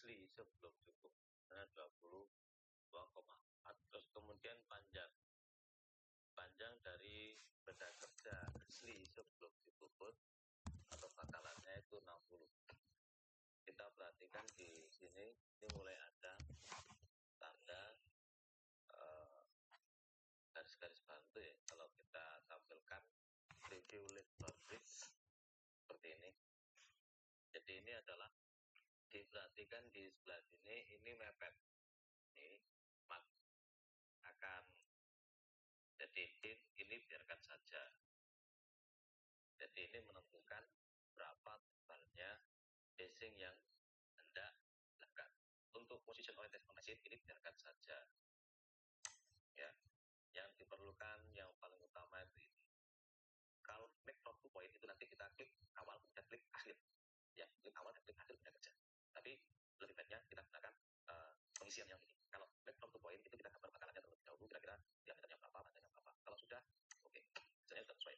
asli sebelum cukup 22,4. Terus kemudian panjang dari benda kerja asli sebelum dipuput atau bakalannya itu 60. Kita perhatikan di sini, ini mulai ada tanda garis-garis bantu ya. Kalau kita tampilkan review list pabrik seperti ini. Jadi ini adalah diperhatikan di sebelah sini, ini mepet. Ini akan jadi ini biarkan saja. Jadi ini menentukan berapa tebalnya casing yang hendak dilakukan. Untuk position orientation machine ini biarkan saja. Ya, yang diperlukan yang paling utama itu ini. Kalau make from to point itu nanti kita klik awal kemudian klik akhir. Ya, klik awal dan klik akhir benda kerja. Tapi lebih baiknya kita gunakan pengisian yang ini. Kalau make from to point itu kita gambar bakalannya terlebih dahulu, kira-kira diameternya berapa, panjangnya berapa. Kalau sudah, oke, misalnya sudah sesuai.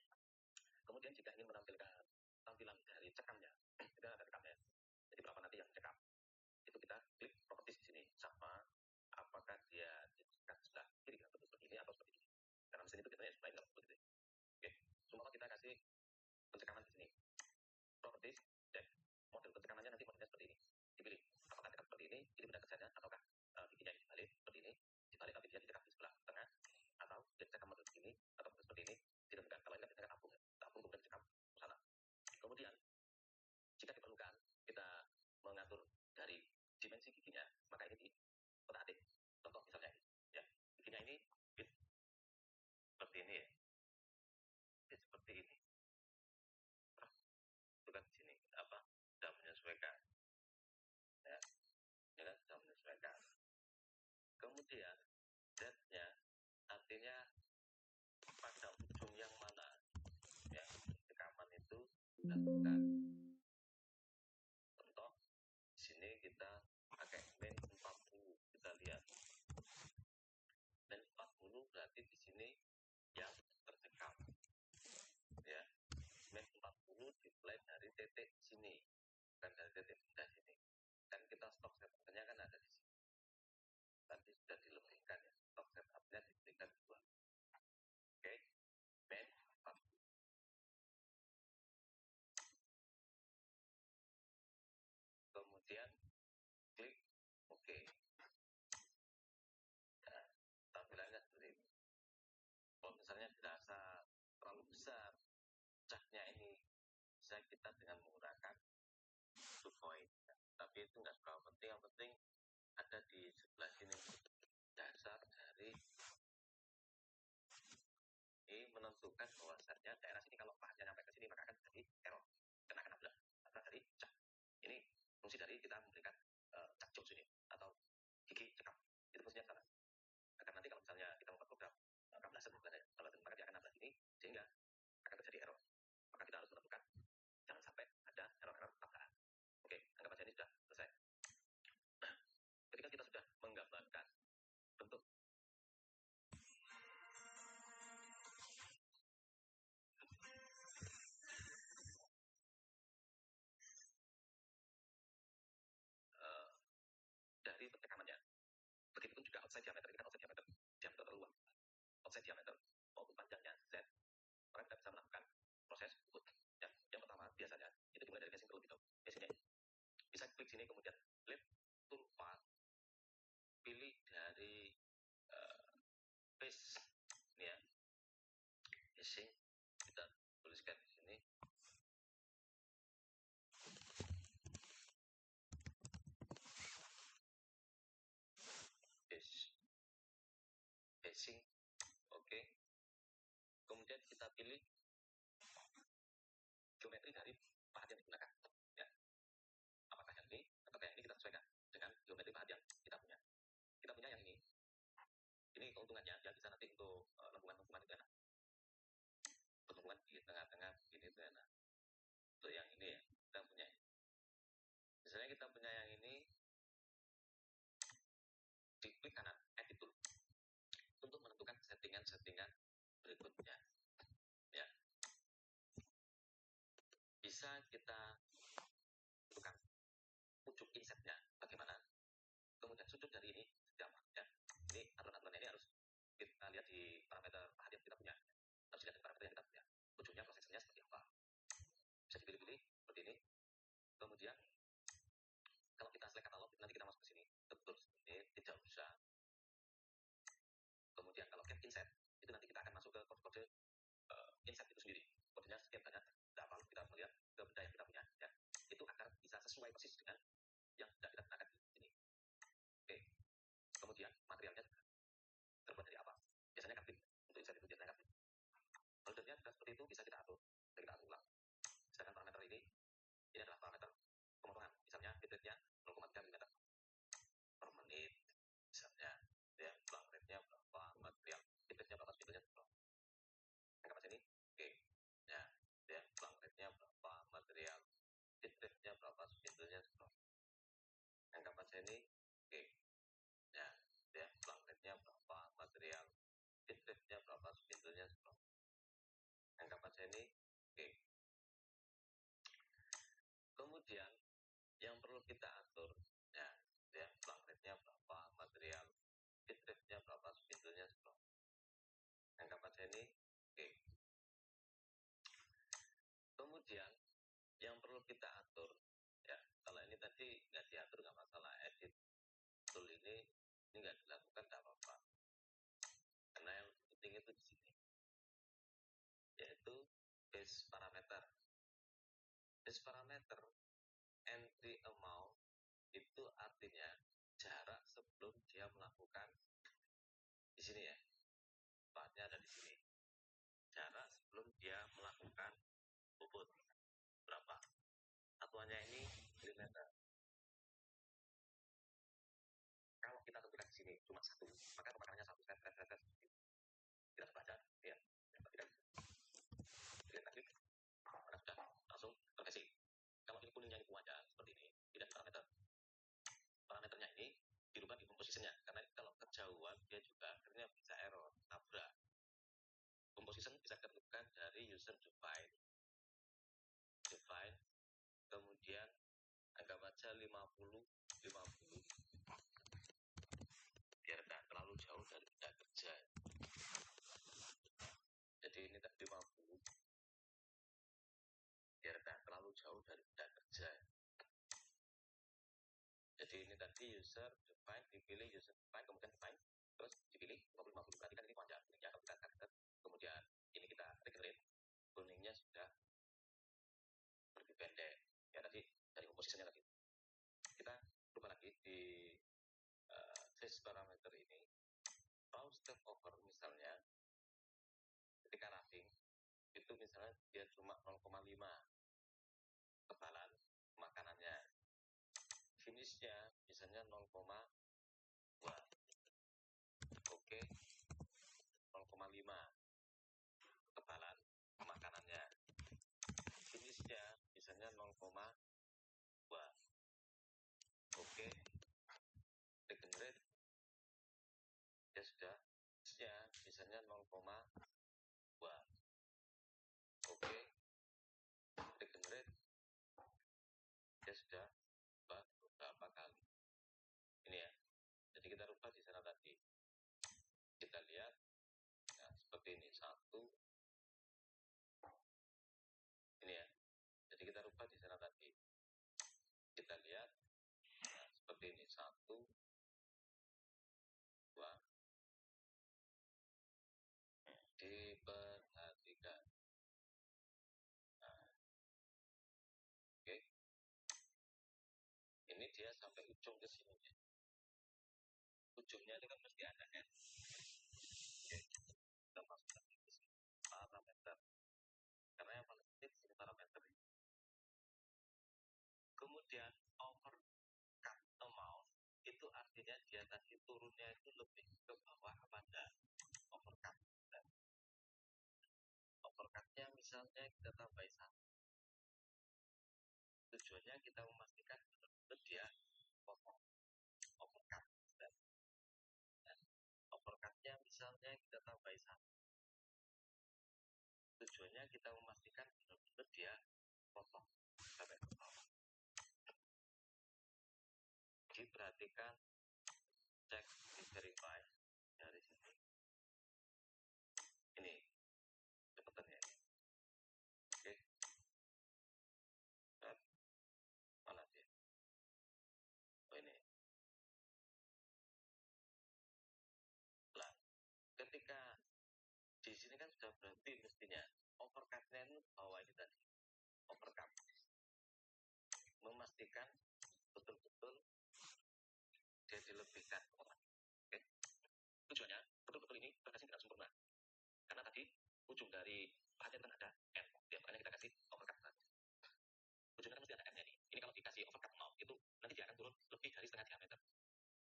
Kemudian jika ingin menampilkan tampilan dari cekamnya, kita ada cekamnya. Jadi berapa nanti yang cekam? Itu kita klik properties di sini. Sama apakah dia ditekan sebelah kiri atau seperti ini atau seperti ini. Karena mesin itu biasanya sebelah ini atau seperti ini. Oke, cuma kita kasih pencekaman di sini. Properties, cek model pencekanannya nanti modelnya seperti ini. Dipilih apakah dekat seperti ini benda kerjanya, ataukah giginya dibalik seperti ini, dibalik tapi dia dicekam di sebelah tengah, atau dia dicekam model begini atau seperti ini. Ditentukan. Kalau ini biasanya tabung kemudian dicekam ke sana. Kemudian jika diperlukan kita mengatur dari dimensi giginya, maka ini di kotak atik. Contoh misalnya ini, ya, giginya ini seperti ini ya, seperti ini. Itu kan di sini apa? Sudah menyesuaikan. Ya, ini kan sudah menyesuaikan. Kemudian Z-nya artinya pada ujung yang mana, ya, rekaman itu dilakukan. Contoh di sini kita pakai min 40, kita lihat min 40 berarti di sini yang tercekam, ya, min 40 dimulai dari titik sini, bukan dari titik benda sini. Dan kita stok setupnya kan ada di sini. Tadi sudah dilebihkan ya, stok setupnya diberikan 2. Oke, min 40. Kemudian klik OK. Nah, tampilannya seperti ini. Kalau misalnya dirasa terlalu besar caknya ini, bisa kita dengan menggunakan to point. Tapi itu nggak terlalu penting. Yang penting ada di sebelah sini dasar dari ini menentukan bahwasannya daerah sini kalau pahatnya sampai ke sini maka akan jadi error, kena nabrak dari cak. Ini fungsi dari kita memberikan cak jokes ini atau gigi cekam. Itu fungsinya sana. Agar nanti kalau misalnya kita membuat program kablasan maka dia akan nabrak ini sehingga akan terjadi error. Maka kita harus menentukan jangan sampai ada error-error tabrakan. Oke, anggap saja ini sudah selesai. Nah, ketika kita sudah menggambarkan bentuk dari percakapannya, begitupun juga outside diameter, ini kan outside diameter terluar, outside diameter maupun panjangnya Z, maka kita bisa melakukan proses puput. Ya, yang pertama biasanya itu dimulai dari casing terlebih dahulu. Casingnya bisa klik sini kemudian flip toolpath, pilih dari face ini ya, casing, kita tuliskan di sini. Casing, oke. Kemudian kita pilih geometri dari pahat yang digunakan. Ya. Apakah yang ini atau yang ini kita sesuaikan dengan geometri pahat yang kita punya. Kita punya yang ini. Ini keuntungannya yang bisa nanti untuk lengkungan-lengkungan itu enak. Lengkungan di tengah-tengah ini itu enak. Untuk yang ini ya, kita punya ini. Misalnya kita punya yang ini, diklik kanan, edit tool, untuk menentukan settingan-settingan berikutnya. Ya. Bisa kita tentukan ujung insetnya bagaimana. parameter perhatian kita punya, harus dilihat dari parameter yang kita punya. Ujungnya prosesornya seperti apa, bisa dipilih-pilih seperti ini. Kemudian kalau kita select katalog, nanti kita masuk ke sini ke tools ini, tidak usah. Kemudian kalau get inset, itu nanti kita akan masuk ke kode-kode inset itu sendiri. Kodenya sekian banyak, tidak apa, kita melihat ke benda yang kita punya, ya. Itu agar bisa sesuai persis dengan yang sudah kita gunakan di sini. Oke. Kemudian materialnya terbuat dari apa? Biasanya kartin. Untuk inset itu biasanya kartin. Holdernya juga seperti itu, bisa kita atur. Bisa kita atur ulang. Sedangkan parameter ini adalah parameter pemotongan. Misalnya bitrate-nya 0,3 mm per menit. Misalnya, ya, blank rate-nya berapa, material bitrate-nya berapa, spindle-nya berapa. Anggap aja ini, oke. Ya, blank rate-nya berapa, material bitrate-nya berapa, spindle-nya berapa. Anggap aja ini, oke. Ya, blank rate-nya berapa, material bitrate-nya berapa, spindle-nya berapa. Anggap aja ini, oke. Kemudian yang perlu kita atur, ya, blank rate-nya berapa, material bitrate-nya berapa, spindle-nya berapa. Anggap aja ini, oke. Kemudian yang perlu kita atur, ya, kalau ini tadi nggak diatur nggak masalah, edit tool ini nggak dilakukan nggak apa-apa, karena yang penting itu di sini, yaitu base parameter. Base parameter entry amount itu artinya jarak sebelum dia melakukan di sini, ya, tempatnya ada di sini. Jarak sebelum dia melakukan bobot berapa? Satuannya ini milimeter. Kalau kita tentukan di sini cuma satu, maka pemakarannya satu. Kita baca, ya. Lihat lagi, maka sudah langsung terkesi. Kalau ini kuningnya itu aja seperti ini, tidak parameter. Parameternya ini dirubah di compositionnya, karena kalau kejauhan dia juga akhirnya bisa error, tabrak. Composition bisa ditentukan dari user define, kemudian anggap aja 50, biar tidak terlalu jauh dari benda kerja. Jadi ini 50, biar tidak terlalu jauh dari benda kerja. Jadi ini tadi user define, dipilih user define, kemudian define, terus dipilih 50, berarti kan ini panjang, kuningnya akan bukan karakter. Kemudian ini kita regenerate, kuningnya sudah lebih pendek. Ya tadi dari compositionnya tadi. Kita coba lagi di face parameter ini, raw step over misalnya, ketika roughing itu misalnya dia cuma 0,5 kebalan makanannya, finishnya misalnya 0,2, oke, 0,5 kebalan makanannya, finishnya misalnya 0,2, oke, regenerate ya sudah, finishnya misalnya 0,2, oke, regenerate ya sudah, beberapa kali. Ini ya, jadi kita rubah di sana tadi. Kita lihat, ya, seperti ini, satu. Ini ya, jadi kita rubah di sana tadi. Kita lihat, ya, seperti ini, satu, dua. Diperhatikan. Nah, oke. Ini dia sampai ujung ke sini. Ujungnya itu kan mesti ada N. Oke. Kita masukkan ke sini parameter. Karena yang paling penting ini parameter ini. Kemudian overcut amount itu artinya dia tadi turunnya itu lebih ke bawah pada overcut. Overcutnya misalnya kita tambah satu. Tujuannya kita memastikan benar-benar dia potong overcut. Overcutnya misalnya kita tambah satu. Tujuannya kita memastikan benar-benar dia potong sampai ke bawah. Diperhatikan, cek, di verify dari sini. sudah berhenti mestinya. Overcutnya itu bawah ini tadi, overcut, memastikan betul-betul dia dilebihkan. Oke, tujuannya betul-betul ini berkasih tidak sempurna, karena tadi ujung dari bahannya kan ada N, ya, makanya kita kasih overcut. Ujungnya kan mesti ada N-nya nih. Ini kalau dikasih overcut 0, itu nanti dia akan turun lebih dari setengah diameter,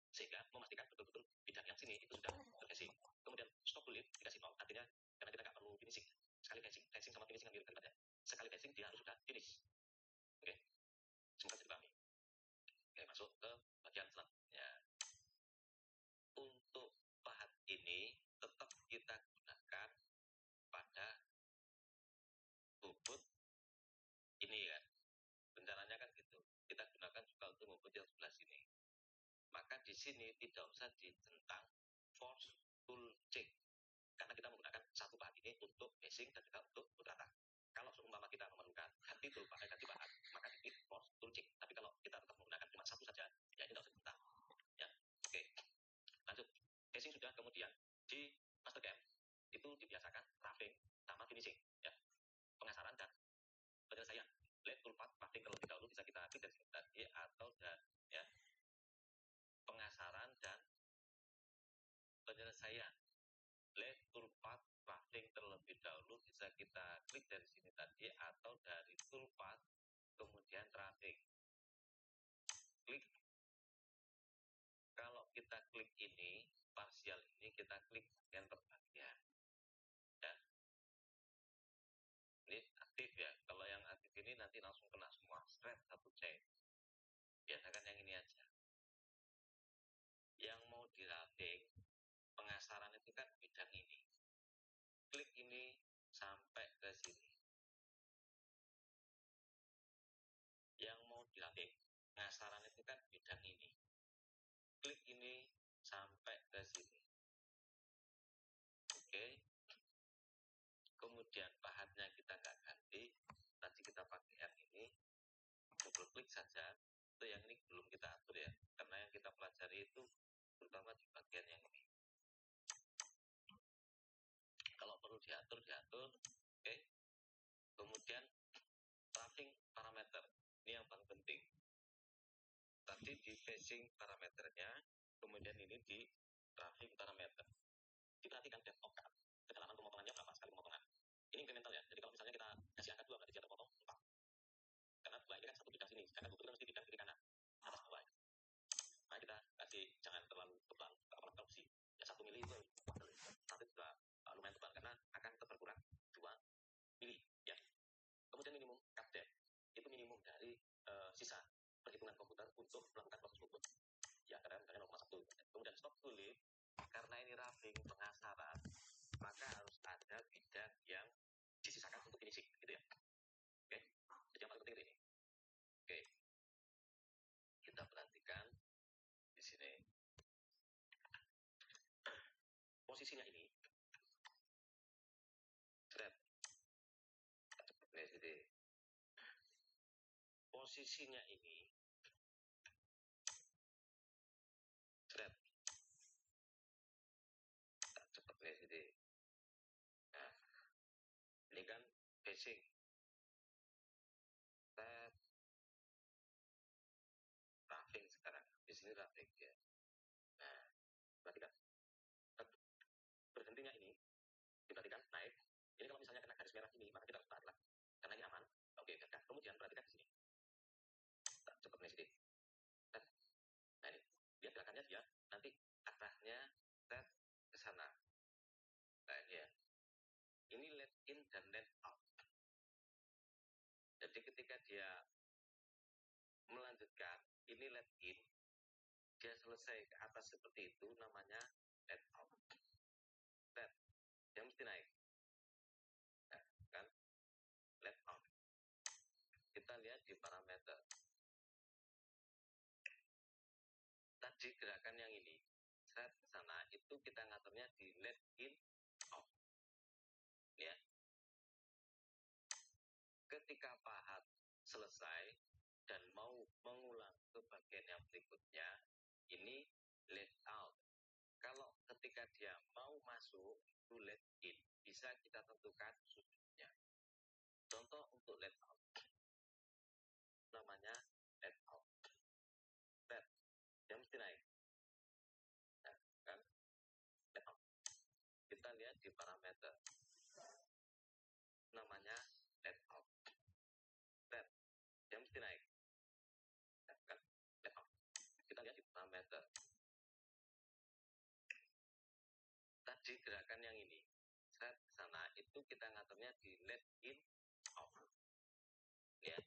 sehingga memastikan betul-betul bidang yang sini itu sudah terfacing. Kemudian stop kulit dikasih 0, artinya karena kita nggak perlu finishing. Sekali facing sama finishing kan mirip kan, sekali facing dia harus sudah finish. Oke, semoga bisa dipahami. Oke, masuk ke bagian selanjutnya. Untuk pahat ini tetap kita gunakan pada bubut ini kan, rencananya kan gitu. Kita gunakan juga untuk bubut yang sebelah sini. Maka di sini tidak usah ditentang force tool check, karena kita menggunakan satu bahan ini untuk basing dan juga untuk rata. Kalau seumpama kita memerlukan ganti bahan, maka diklik force tool check. Tapi kalau kita tetap menggunakan cuma satu saja, ya ini tidak usah ditentang. Ya, oke. Lanjut, basing sudah, kemudian di master cam itu dibiasakan roughing sama finishing, ya, pengasaran dan penyelesaian. Lead tool path roughing terlebih dahulu bisa kita klik dari sini tadi, atau ya, pengasaran dan penyelesaian. Lead tool path roughing terlebih dahulu bisa kita klik dari sini tadi, atau dari tool path kemudian roughing. Klik. Kalau kita klik ini, parsial ini kita klik bagian per bagian. Ya. Ini aktif ya. Kalau yang aktif ini nanti langsung kena semua. Straight satu chain. Biasakan yang ini aja. Yang mau di roughing, pengasaran itu kan bidang ini. Klik ini sampai ke sini. Yang mau di roughing, pengasaran itu kan bidang ini. Klik ini sampai ke sini. Oke. Kemudian bahannya kita nggak ganti. Tadi kita pakai yang ini. Double klik saja. Itu yang ini belum kita atur ya. Karena yang kita pelajari itu terutama di bagian yang ini. Kalau perlu diatur. Oke. Kemudian roughing parameter. Ini yang paling penting. Tadi di facing parameternya, kemudian ini di roughing parameter. Diperhatikan depth of cut. Kedalaman pemotongannya berapa sekali pemotongan. Ini incremental ya. Jadi kalau misalnya kita kasih angka 2, berarti dia terpotong 4. Karena 2 ini kan satu bidang sini. Sedangkan bubut itu mesti bidang kiri kanan. Atas bawah. Nah kita kasih jangan terlalu tebal. Apalagi kalau besi. Ya 1 mili itu tapi juga lumayan tebal, karena akan berkurang 2 mili. Ya. Kemudian minimum cut depth. Itu minimum dari sisa perhitungan komputer untuk melakukan proses bubut. Ya, kadang-kadang 0,1. Kemudian stop kulit, karena ini roughing pengasaran, maka harus ada bidang yang disisakan untuk finishing, gitu ya. Oke, jadi yang paling penting ini. Oke, kita perhatikan di sini. Posisinya ini, thread. Jadi posisinya ini, thread. Cepat nih, jadi. Nah, ini kan facing. Thread. Roughing sekarang. Di sini roughing ya. Nah, perhatikan. Berhentinya ini, diperhatikan naik. Ini kalau misalnya kena garis merah ini, maka kita harus tarik lagi. Karena ini aman. Oke, biarkan. Kemudian perhatikan di sini. Cepat nih sedikit. Nah ini, lihat gerakannya dia. Nanti arahnya ke sana. Nah ini ya. Ini let in dan let out. Jadi ketika dia melanjutkan, ini let in, dia selesai ke atas seperti itu, namanya let out. Let, dia mesti naik. Nah, kan? Let out. Kita lihat di parameter. Tadi gerakan yang ini, set ke sana, itu kita ngaturnya di let in out. Ya. Ketika pahat selesai dan mau mengulang ke bagian yang berikutnya, ini let out. Kalau ketika dia mau masuk, itu let in. Di bisa kita tentukan sudutnya. Contoh untuk let out, namanya let out. Let, dia mesti naik. Nah, kan? Let out. Kita lihat di parameter, namanya let out. Let, dia mesti naik. Nah, kan? Let out. Kita lihat di parameter. Tadi gerakan yang ini, set sana itu kita ngaturnya di let in out. Ya.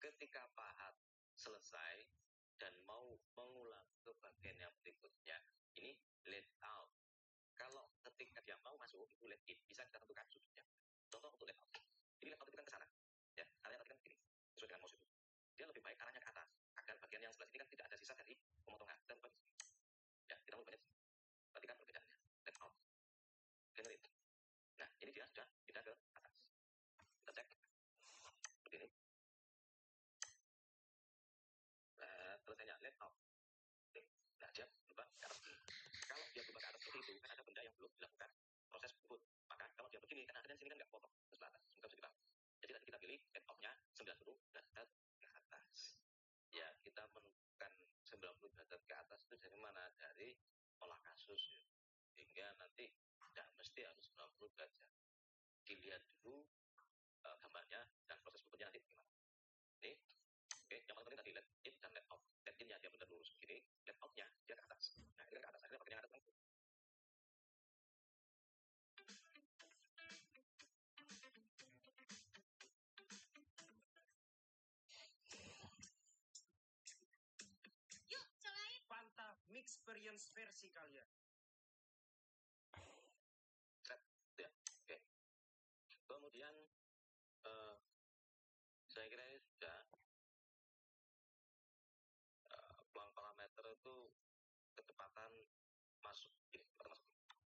Ketika pahat selesai dan mau mengulang ke bagian yang berikutnya, ini let out. Kalau ketika dia mau masuk itu let in, bisa kita tentukan sudutnya. Contoh untuk let out. Jadi let out itu kan ke sana. Ya, arahnya tadi kan begini, sesuai dengan mouse itu. Dia lebih baik arahnya ke atas, agar bagian yang sebelah sini kan tidak ada sisa dari pemotongan. Dan bagian sini. Ya, kita mau bagian sini. Perhatikan perbedaannya. Let out. Generate. Nah, ini dia sudah pindah ke atas. Kita cek. Seperti ini. Selesainya let out. Nah, dia berubah ke atas. Kalau dia berubah ke atas seperti itu, kan ada benda yang belum dilakukan proses tersebut. Maka kalau dia begini, kan ada di sini kan nggak potong ke sebelah atas. Semoga bisa dipahami. Jadi tadi kita pilih let out-nya 90 derajat ke atas. Ya, kita menentukan 90 derajat ke atas itu dari mana? Dari olah kasus. Ya. Sehingga nanti tidak mesti harus 90 derajat. Dilihat dulu gambarnya dan proses berikutnya nanti bagaimana. Ini, oke, yang paling penting tadi let in dan let out. Let in-nya dia benar lurus begini, let out-nya dia ke atas. Nah, ini ke atas, akhirnya bagian yang atas langsung. Fanta Mixperience versi kalian. Ya, oke. Kemudian saya kira ini sudah peluang parameter itu kecepatan masuk ini, kecepatan masuk.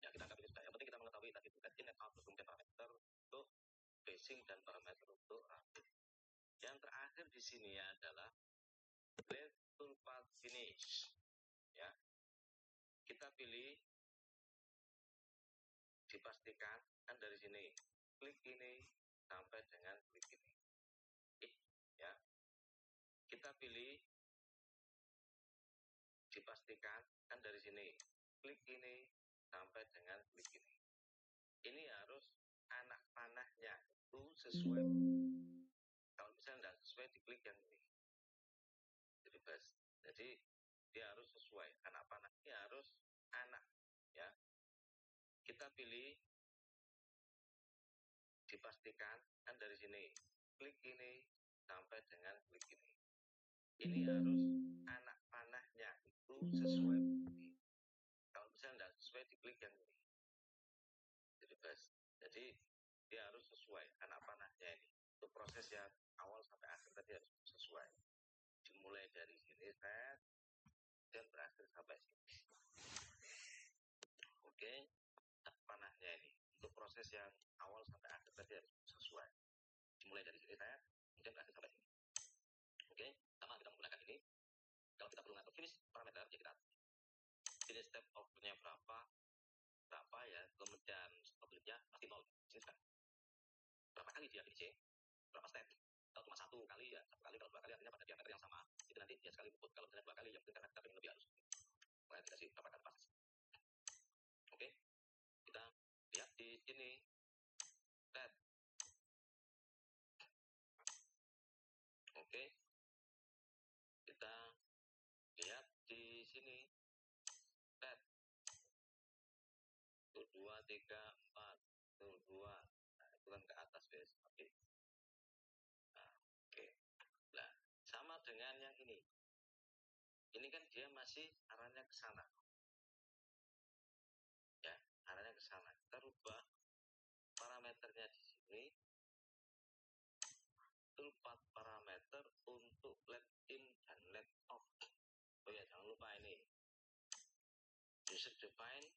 Ya, kita anggap ini sudah. Yang penting kita mengetahui tadi itu in and out, kemudian parameter untuk basing dan parameter untuk rambut. Yang terakhir di sini adalah let toolpath finish. Ya, kita pilih, dipastikan kan dari sini klik ini sampai dengan klik ini. Ya, kita pilih, dipastikan kan dari sini klik ini sampai dengan klik ini. Ini harus anak panahnya itu sesuai. Kalau misalnya tidak sesuai diklik yang ini. Jadi best. Jadi dia harus sesuai. Anak panahnya harus anak. Ya. Kita pilih, dipastikan kan dari sini klik ini sampai dengan klik ini. Ini harus anak panahnya itu sesuai. Kalau misalnya tidak sesuai diklik yang ini. Jadi best. Jadi dia harus sesuai anak panahnya ini. Untuk proses yang awal sampai akhir tadi harus sesuai. Dimulai dari sini set dan berakhir sampai sini. Oke, anak panahnya ini. Untuk proses yang awal sampai akhir tadi harus sesuai. Dimulai dari sini set kemudian berakhir sampai sini. Oke, sama kita menggunakan ini. Kalau kita perlu ngatur finish parameter, ya kita finish step overnya berapa ya, kemudian stopnya pasti 0. Sini sudah. Berapa kali dia finishing? Berapa step? Kalau cuma satu kali ya satu kali, kalau dua kali artinya pada diameter yang sama itu nanti dia sekali puput. Kalau misalnya dua kali ya mungkin karena kita pengen lebih halus. Maka dikasih berapa kali pas. Oke, kita lihat di sini set. Oke, kita lihat di sini set. 1, 2, 3, 4, 1, 2. Nah, itu kan ke atas guys. Oke. Nah, oke. Nah, sama dengan yang ini. Ini kan dia masih arahnya ke sana. Ya, arahnya ke sana. Kita rubah parameternya di sini. Toolpath parameter untuk let in dan let out. Oh ya, jangan lupa ini. User define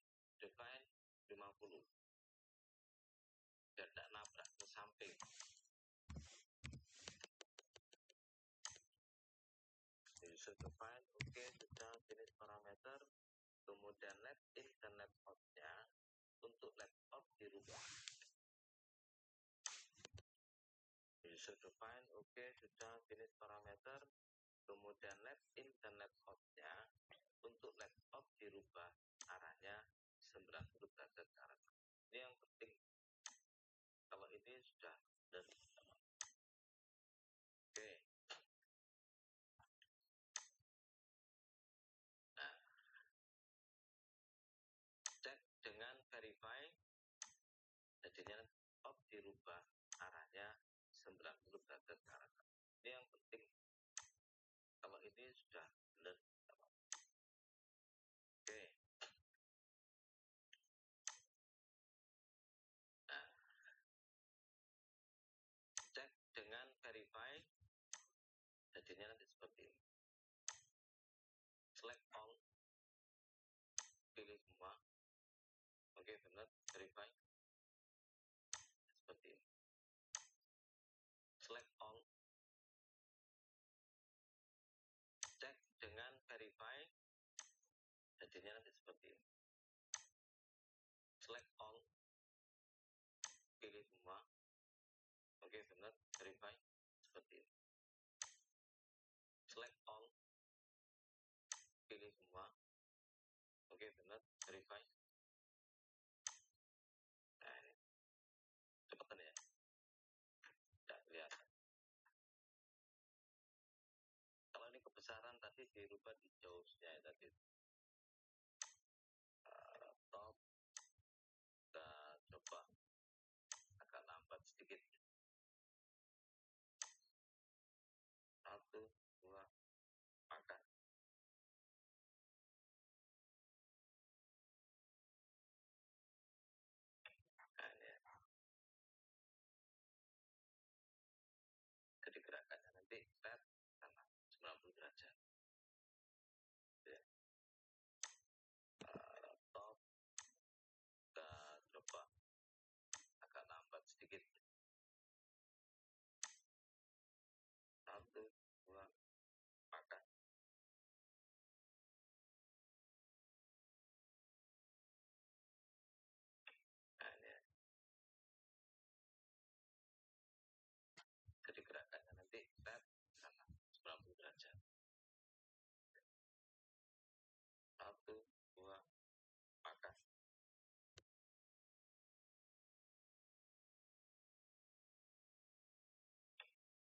50. Biar tidak nabrak ke samping. User define, oke, sudah pilih parameter. Kemudian let in dan let out-nya user define, oke, sudah finish parameter. Kemudian let in dan let out-nya untuk let out dirubah arahnya 90 derajat ke arah. Ini yang penting. Kalau ini sudah benar. Oke. Nah, cek dengan verify, jadinya out dirubah arahnya 90 derajat ke arah. Ini yang penting. Kalau ini sudah benar. Oke. Nah, cek dengan verify, jadinya nanti seperti ini. Select all, pilih semua. Oke, benar, verify. Seperti ini. Select all. Cek dengan verify, jadinya nanti seperti ini. Select all, pilih semua. Oke, benar, verify. Seperti ini. Select all, pilih semua. Oke, benar, verify. Nah, ini cepetan ya. Tidak kelihatan. Kalau ini kebesaran tadi dirubah di jauhnya ya, tadi. Top. Kita coba agak lambat sedikit. 1, 2, makan. Nah, ini ya. Jadi gerakannya nanti set sama 90 derajat. Ya. Top. Kita coba agak lambat sedikit. 1, 2, makan. Nah, ini ya. Jadi gerakannya nanti set sama 90 derajat. 1, 2, makan.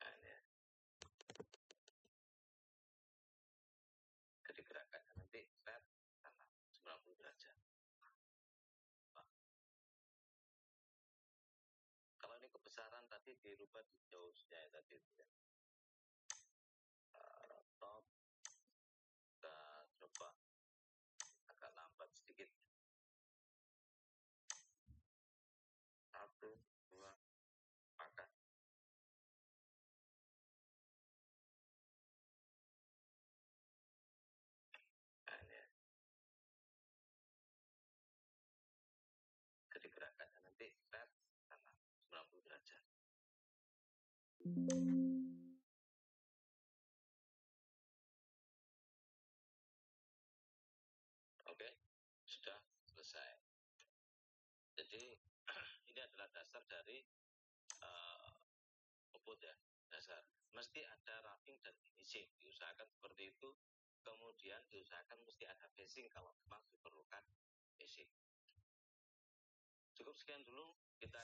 Nah, ini ya. Jadi gerakannya nanti set sama 90 derajat. Kalau ini kebesaran tadi dirubah di jauhnya ya, tadi ya. Top. Kita coba agak lambat sedikit. 1, 2, makan. Nah, ini ya. Jadi gerakannya nanti set sama 90 derajat. Oke, sudah selesai. Jadi ini adalah dasar dari output ya, dasar. Mesti ada wrapping dan finishing, diusahakan seperti itu. Kemudian diusahakan mesti ada facing kalau memang diperlukan facing. Cukup sekian dulu kita